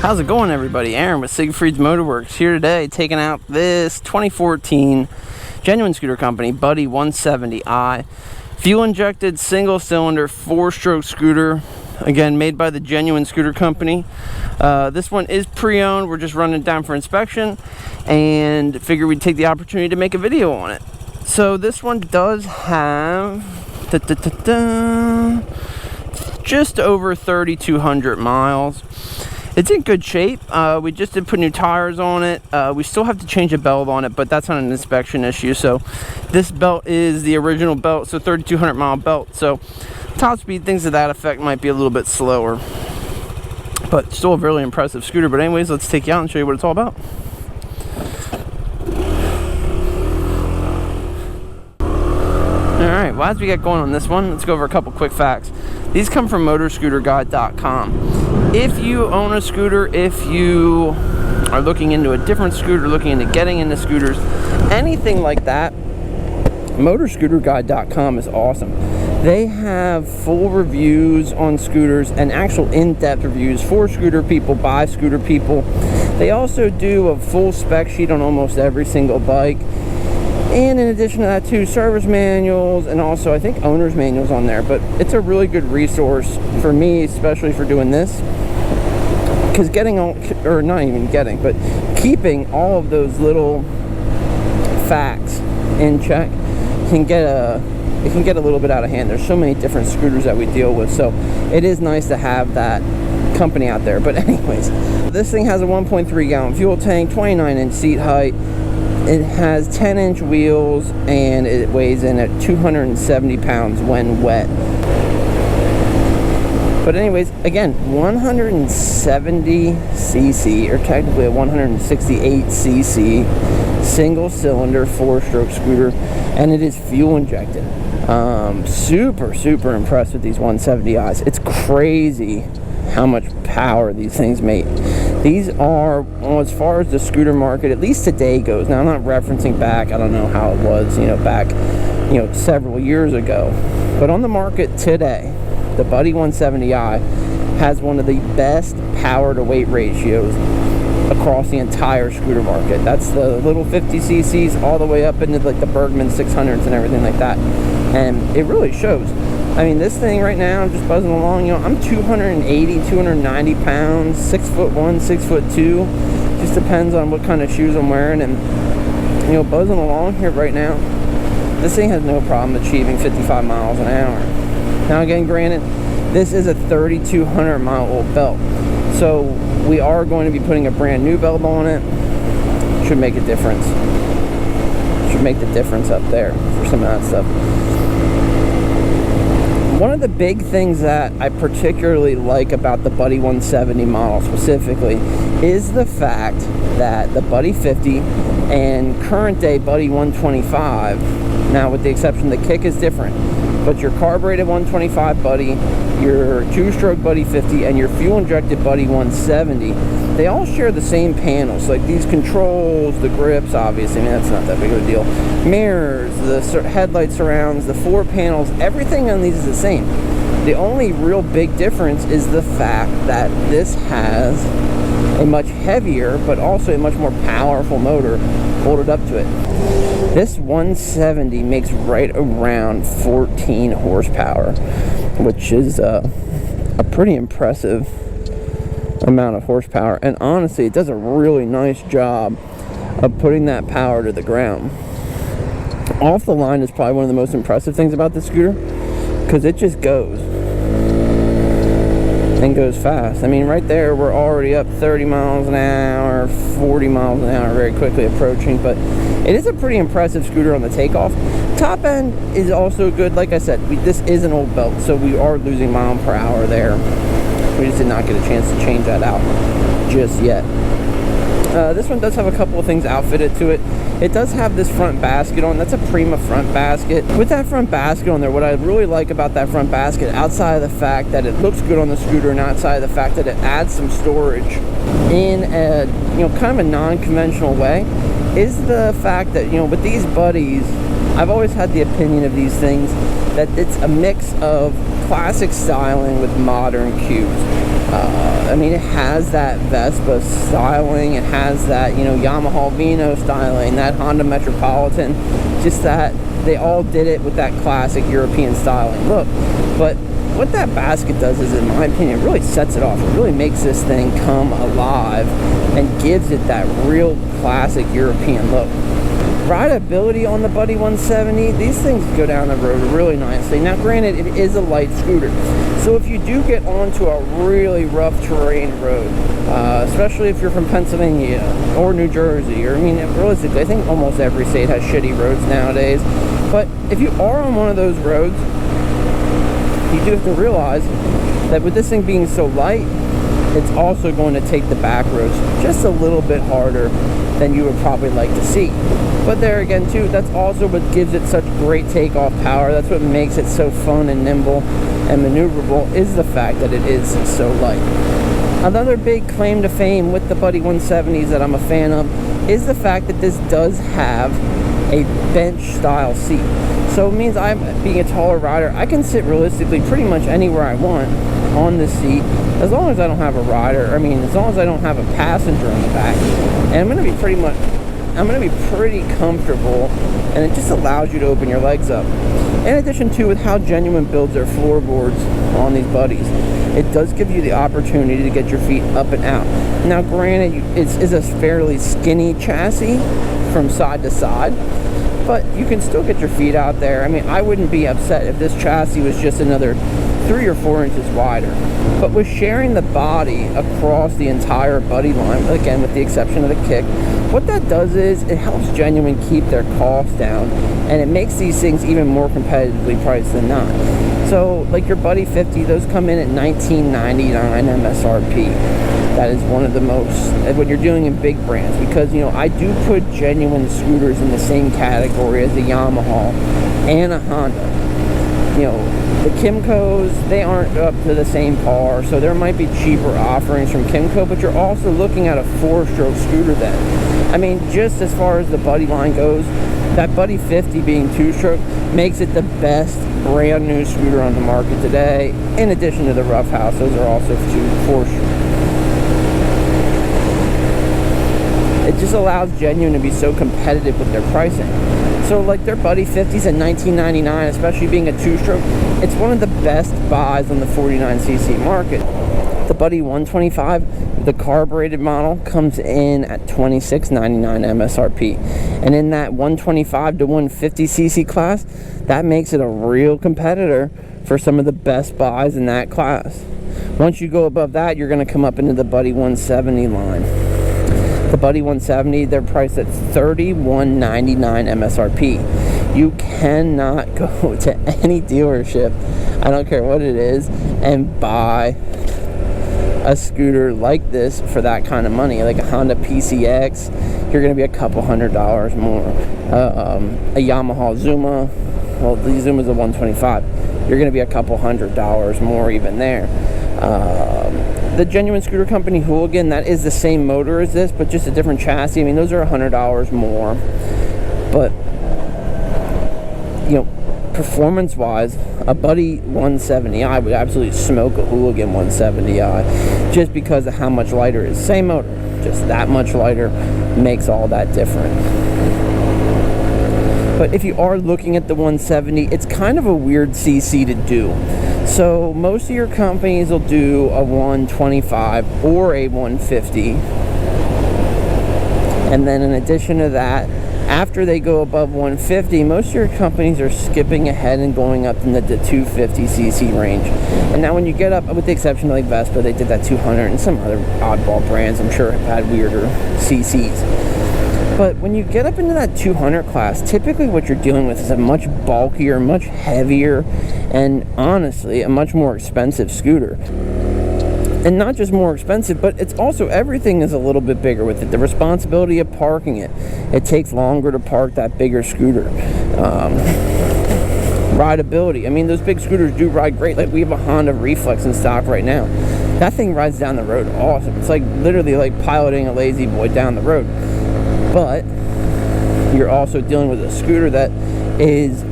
How's it going, everybody? Aaron with Siegfried's Motorworks here today, taking out this 2014 genuine scooter company Buddy 170i, fuel injected single cylinder 4-stroke scooter, again made by the genuine scooter company. This one is pre-owned. We're just running it down for inspection and figured we'd take the opportunity to make a video on it. So this one does have just over 3,200 miles. It's in good shape. We just did put new tires on it. We still have to change a belt on it, but that's not an inspection issue. So this belt is the original belt, so 3,200 mile belt. So top speed, things of that effect might be a little bit slower, but still a really impressive scooter. But anyways, let's take you out and show you what it's all about. Alright, well, as we get going on this one, let's go over a couple quick facts. These come from motorscooterguide.com. If you own a scooter, if you are looking into a different scooter, looking into getting into scooters, anything like that, motorscooterguide.com is awesome. They have full reviews on scooters and actual in-depth reviews for scooter people, by scooter people. They also do a full spec sheet on almost every single bike. And in addition to that too, service manuals and also I think owner's manuals on there. But it's a really good resource for me, especially for doing this. Because getting all, or not even getting, but keeping all of those little facts in check can get it can get a little bit out of hand. There's so many different scooters that we deal with, so it is nice to have that company out there. But anyways, this thing has a 1.3 gallon fuel tank, 29-inch seat height. It has 10-inch wheels and it weighs in at 270 pounds when wet. But anyways, again, 170cc, or technically a 168cc single cylinder 4-stroke scooter, and it is fuel injected. Super impressed with these 170i's. It's crazy how much power these things make. These are, well, as far as the scooter market, at least today goes. Now, I'm not referencing back, I don't know how it was, back, several years ago. But on the market today, the Buddy 170i has one of the best power to weight ratios across the entire scooter market. That's the little 50cc's all the way up into like the Bergman 600s and everything like that. And it really shows. I mean, this thing right now, I'm just buzzing along, I'm 280, 290 pounds, 6'1", 6'2". Just depends on what kind of shoes I'm wearing. And, buzzing along here right now, this thing has no problem achieving 55 miles an hour. Now, again, granted, this is a 3,200 mile old belt. So we are going to be putting a brand new belt on it. Should make a difference. Should make the difference up there for some of that stuff. One of the big things that I particularly like about the Buddy 170 model specifically is the fact that the Buddy 50 and current day Buddy 125, now with the exception the kick is different, but your carbureted 125 Buddy, your 2-stroke Buddy 50, and your fuel injected Buddy 170, they all share the same panels. Like these controls, the grips, obviously, I mean, that's not that big of a deal. Mirrors, the headlight surrounds, the 4 panels, everything on these is the same. The only real big difference is the fact that this has a much heavier, but also a much more powerful motor bolted up to it. This 170 makes right around 14 horsepower, which is a pretty impressive amount of horsepower. And honestly, it does a really nice job of putting that power to the ground. Off the line is probably one of the most impressive things about this scooter, because it just goes and goes fast. I mean, right there, we're already up 30 miles an hour, 40 miles an hour, very quickly approaching, but it is a pretty impressive scooter on the Takeoff. Top end is also good. Like I said, this is an old belt, so we are losing mile per hour there. We just did not get a chance to change that out just yet. This one does have a couple of things outfitted to it. It does have this front basket on. That's a Prima front basket. With that front basket on there, what I really like about that front basket, outside of the fact that it looks good on the scooter and outside of the fact that it adds some storage in a, kind of a non-conventional way, is the fact that, with these Buddies, I've always had the opinion of these things that it's a mix of classic styling with modern cues. I mean, it has that Vespa styling, it has that, you know, Yamaha Vino styling, that Honda Metropolitan, just that they all did it with that classic European styling look. But what that basket does is, in my opinion, it really sets it off. It really makes this thing come alive and gives it that real classic European look. Rideability on the Buddy 170, these things go down the road really nicely. Now granted, it is a light scooter, so if you do get onto a really rough terrain road, especially if you're from Pennsylvania or New Jersey, or I mean, realistically, I think almost every state has shitty roads nowadays, but if you are on one of those roads, you do have to realize that with this thing being so light, it's also going to take the back roads just a little bit harder than you would probably like to see. But there again too, that's also what gives it such great takeoff power. That's what makes it so fun and nimble and maneuverable, is the fact that it is so light. Another big claim to fame with the Buddy 170s that I'm a fan of is the fact that this does have a bench style seat. So it means, I'm being a taller rider, I can sit realistically pretty much anywhere I want on the seat, as long as I don't have a rider, I mean, as long as I don't have a passenger on the back. And I'm going to be pretty comfortable, and it just allows you to open your legs up. In addition to with how Genuine builds their floorboards on these Buddies, it does give you the opportunity to get your feet up and out. Now granted, it's a fairly skinny chassis from side to side, but you can still get your feet out there. I mean, I wouldn't be upset if this chassis was just another 3 or 4 inches wider. But with sharing the body across the entire Buddy line, again with the exception of the kick, what that does is it helps Genuine keep their costs down, and it makes these things even more competitively priced than not. So like your Buddy 50, those come in at $19.99 MSRP. That is one of the most, when you're dealing in big brands, because, you know, I do put Genuine scooters in the same category as a Yamaha and a Honda. You know, the Kymcos, they aren't up to the same par, so there might be cheaper offerings from Kymco, but you're also looking at a 4-stroke scooter then. I mean, just as far as the Buddy line goes, that Buddy 50 being 2-stroke makes it the best brand new scooter on the market today. In addition to the Rough House, those are also 4-stroke. It just allows Genuine to be so competitive with their pricing. So like their Buddy 50s at $19.99, especially being a 2-stroke, it's one of the best buys on the 49cc market. The Buddy 125, the carbureted model, comes in at $26.99 MSRP. And in that 125 to 150cc class, that makes it a real competitor for some of the best buys in that class. Once you go above that, you're going to come up into the Buddy 170 line. The Buddy 170, they're priced at $31.99 MSRP. You cannot go to any dealership, I don't care what it is, and buy a scooter like this for that kind of money. Like a Honda PCX, you're going to be a couple $100 more. A Yamaha Zuma, well, the Zuma's a 125, you're going to be a couple $100 more even there. The Genuine Scooter Company Hooligan, that is the same motor as this, but just a different chassis. I mean, those are $100 more. But, you know, performance-wise, a Buddy 170i would absolutely smoke a Hooligan 170i, just because of how much lighter it is. Same motor, just that much lighter makes all that difference. But if you are looking at the 170, it's kind of a weird CC to do. So most of your companies will do a 125 or a 150. And then in addition to that, after they go above 150, most of your companies are skipping ahead and going up in the 250cc range. And now when you get up, with the exception of like Vespa, they did that 200, and some other oddball brands I'm sure have had weirder CCs. But when you get up into that 200 class, typically what you're dealing with is a much bulkier, much heavier, and honestly, a much more expensive scooter. And not just more expensive, but it's also, everything is a little bit bigger with it. The responsibility of parking it. It takes longer to park that bigger scooter. Rideability. I mean, those big scooters do ride great. Like, we have a Honda Reflex in stock right now. That thing rides down the road awesome. It's like literally like piloting a lazy boy down the road. But you're also dealing with a scooter that is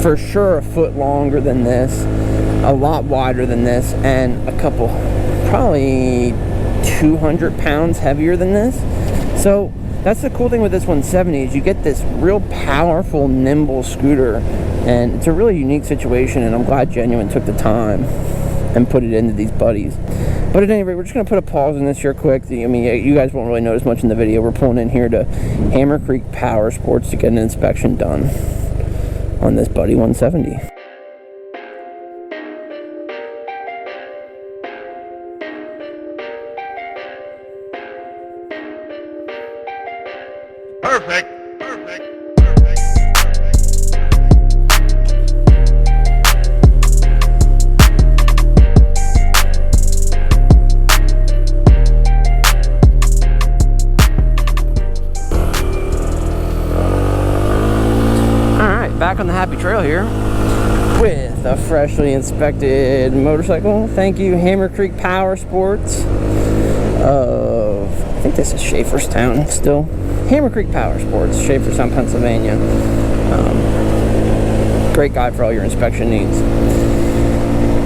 for sure a foot longer than this, a lot wider than this, and a couple probably 200 pounds heavier than this. So that's the cool thing with this 170 is you get this real powerful, nimble scooter, and it's a really unique situation, and I'm glad Genuine took the time and put it into these buddies. But at any rate, we're just going to put a pause in this here quick. I mean, you guys won't really notice much in the video. We're pulling in here to Hammer Creek Power Sports to get an inspection done on this Buddy 170. Perfect. Back on the happy trail here with a freshly inspected motorcycle. Thank you, Hammer Creek Power Sports of, I think this is Schaeferstown still. Hammer Creek Power Sports, Schaeferstown, Pennsylvania. Great guy for all your inspection needs.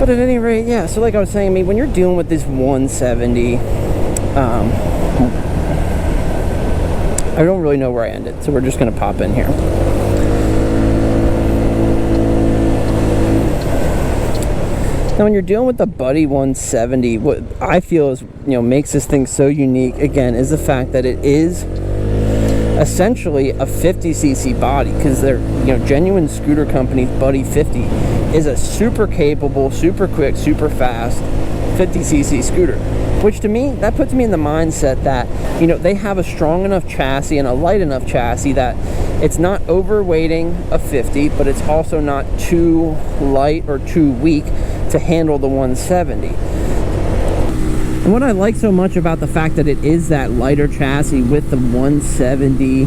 But at any rate, yeah, so like I was saying, I mean, when you're dealing with this 170, I don't really know where I ended, so we're just going to pop in here. Now, when you're dealing with the Buddy 170, what I feel is, makes this thing so unique, again, is the fact that it is essentially a 50cc body, because they're, Genuine Scooter Company's Buddy 50 is a super capable, super quick, super fast 50cc scooter, which to me, that puts me in the mindset that, they have a strong enough chassis and a light enough chassis that it's not overweighting a 50, but it's also not too light or too weak to handle the 170. And what I like so much about the fact that it is that lighter chassis with the 170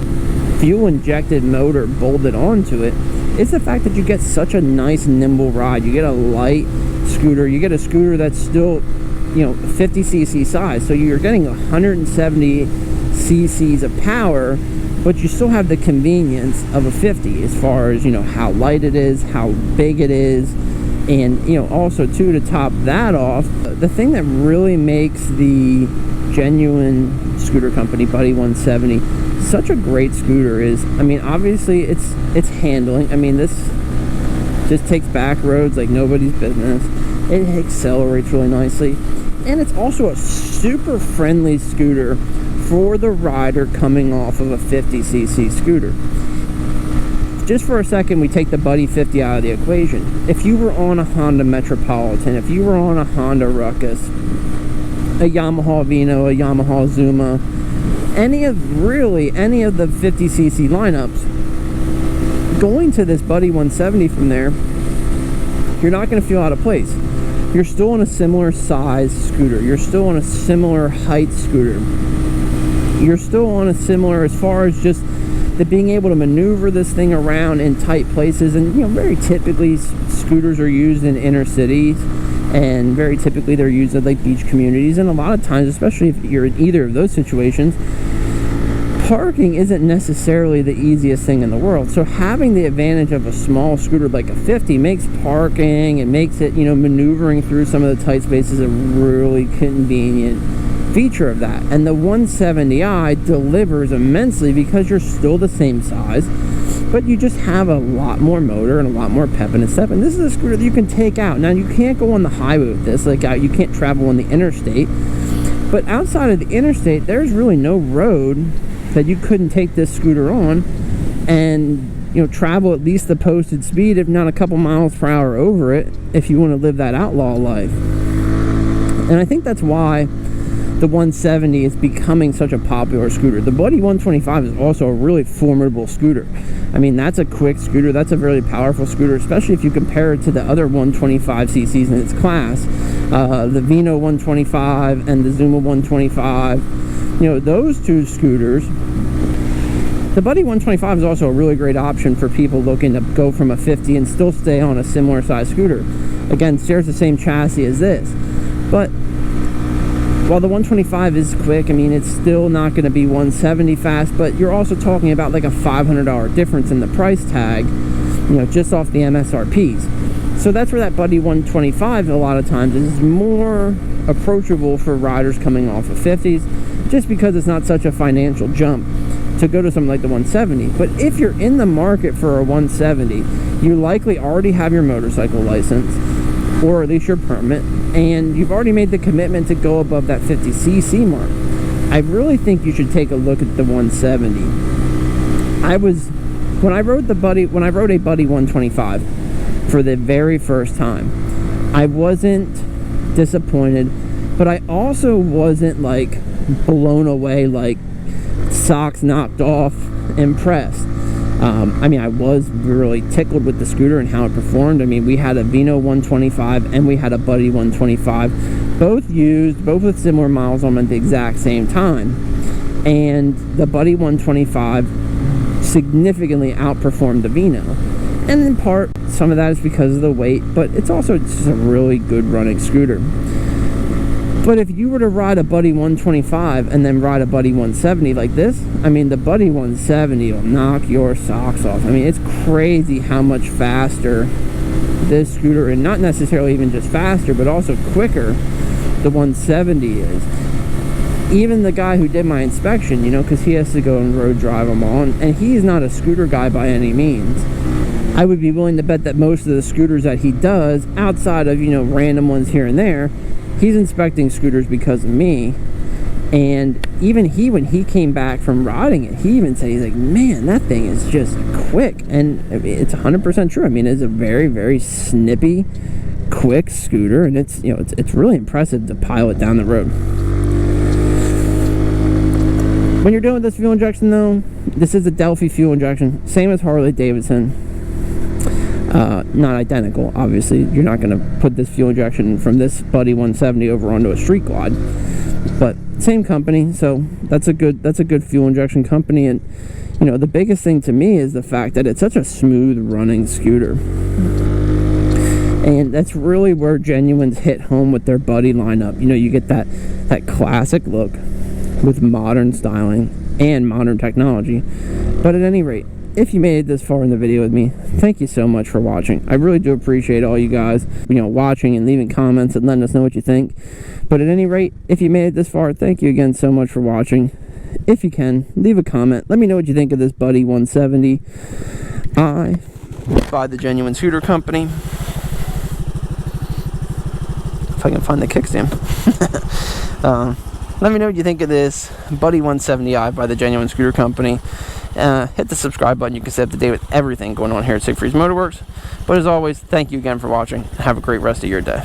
fuel injected motor bolted onto it is the fact that you get such a nice nimble ride. You get a light scooter, you get a scooter that's still 50cc size, so you're getting 170 cc's of power, but you still have the convenience of a 50 as far as how light it is, how big it is. And also too, to top that off, the thing that really makes the Genuine Scooter Company Buddy 170 such a great scooter is, I mean, obviously it's handling. I mean, this just takes back roads like nobody's business. It accelerates really nicely, and it's also a super friendly scooter for the rider coming off of a 50cc scooter. Just for a second, we take the Buddy 50 out of the equation. If you were on a Honda Metropolitan, if you were on a Honda Ruckus, a Yamaha Vino, a Yamaha Zuma, any of the 50cc lineups, going to this Buddy 170 from there, you're not going to feel out of place. You're still on a similar size scooter. You're still on a similar height scooter. You're still on a similar, as far as just the being able to maneuver this thing around in tight places. And very typically scooters are used in inner cities, and very typically they're used in like beach communities, and a lot of times, especially if you're in either of those situations, parking isn't necessarily the easiest thing in the world. So having the advantage of a small scooter like a 50 makes parking, and makes it, maneuvering through some of the tight spaces a really convenient feature of that. And the 170i delivers immensely because you're still the same size, but you just have a lot more motor and a lot more pep in a step. And this is a scooter that you can take out. Now, you can't go on the highway with this, like you can't travel on the interstate, but outside of the interstate, there's really no road that you couldn't take this scooter on and travel at least the posted speed, if not a couple miles per hour over it, if you want to live that outlaw life. And I think that's why the 170 is becoming such a popular scooter. The Buddy 125 is also a really formidable scooter. I mean, that's a quick scooter. That's a really powerful scooter, especially if you compare it to the other 125cc's in its class. The Vino 125 and the Zuma 125. Those two scooters. The Buddy 125 is also a really great option for people looking to go from a 50 and still stay on a similar size scooter. Again, shares the same chassis as this. But while the 125 is quick, I mean, it's still not going to be 170 fast, but you're also talking about like a $500 difference in the price tag, just off the MSRPs. So that's where that Buddy 125 a lot of times is more approachable for riders coming off of 50s, just because it's not such a financial jump to go to something like the 170. But if you're in the market for a 170, you likely already have your motorcycle license, or at least your permit, and you've already made the commitment to go above that 50cc mark. I really think you should take a look at the 170. When I rode a Buddy 125 for the very first time, I wasn't disappointed, but I also wasn't like blown away, like socks knocked off, impressed. I mean, I was really tickled with the scooter and how it performed. I mean, we had a Vino 125 and we had a Buddy 125, both used, both with similar miles on them at the exact same time. And the Buddy 125 significantly outperformed the Vino. And in part, some of that is because of the weight, but it's also just a really good running scooter. But if you were to ride a Buddy 125 and then ride a Buddy 170 like this, I mean, the Buddy 170 will knock your socks off. I mean, it's crazy how much faster this scooter, and not necessarily even just faster, but also quicker, the 170 is. Even the guy who did my inspection, you know, because he has to go and road drive them all, and he's not a scooter guy by any means. I would be willing to bet that most of the scooters that he does, outside of, you know, random ones here and there, he's inspecting scooters because of me. And even he, when he came back from riding it, he even said, he's like, man, that thing is just quick. And I mean, it's 100% true. I mean, it's a very, very snippy, quick scooter, and it's, you know, it's really impressive to pilot down the road. When you're doing this fuel injection, though, this is a Delphi fuel injection, same as Harley Davidson. Not identical, obviously. You're not going to put this fuel injection from this Buddy 170 over onto a Street Glide, but same company. So that's a good fuel injection company. And you know, the biggest thing to me is the fact that it's such a smooth running scooter, and that's really where Genuine's hit home with their Buddy lineup. You know, you get that classic look with modern styling and modern technology. But at any rate, if you made it this far in the video with me, thank you so much for watching. I really do appreciate all you guys, you know, watching and leaving comments and letting us know what you think. But at any rate, if you made it this far, thank you again so much for watching. If you can, leave a comment. Let me know what you think of this Buddy 170 by the Genuine Scooter Company. If I can find the kickstand. Let me know what you think of this Buddy 170i by the Genuine Scooter Company. Hit the subscribe button. You can stay up to date with everything going on here at Siegfried's Motorworks. But as always, thank you again for watching. Have a great rest of your day.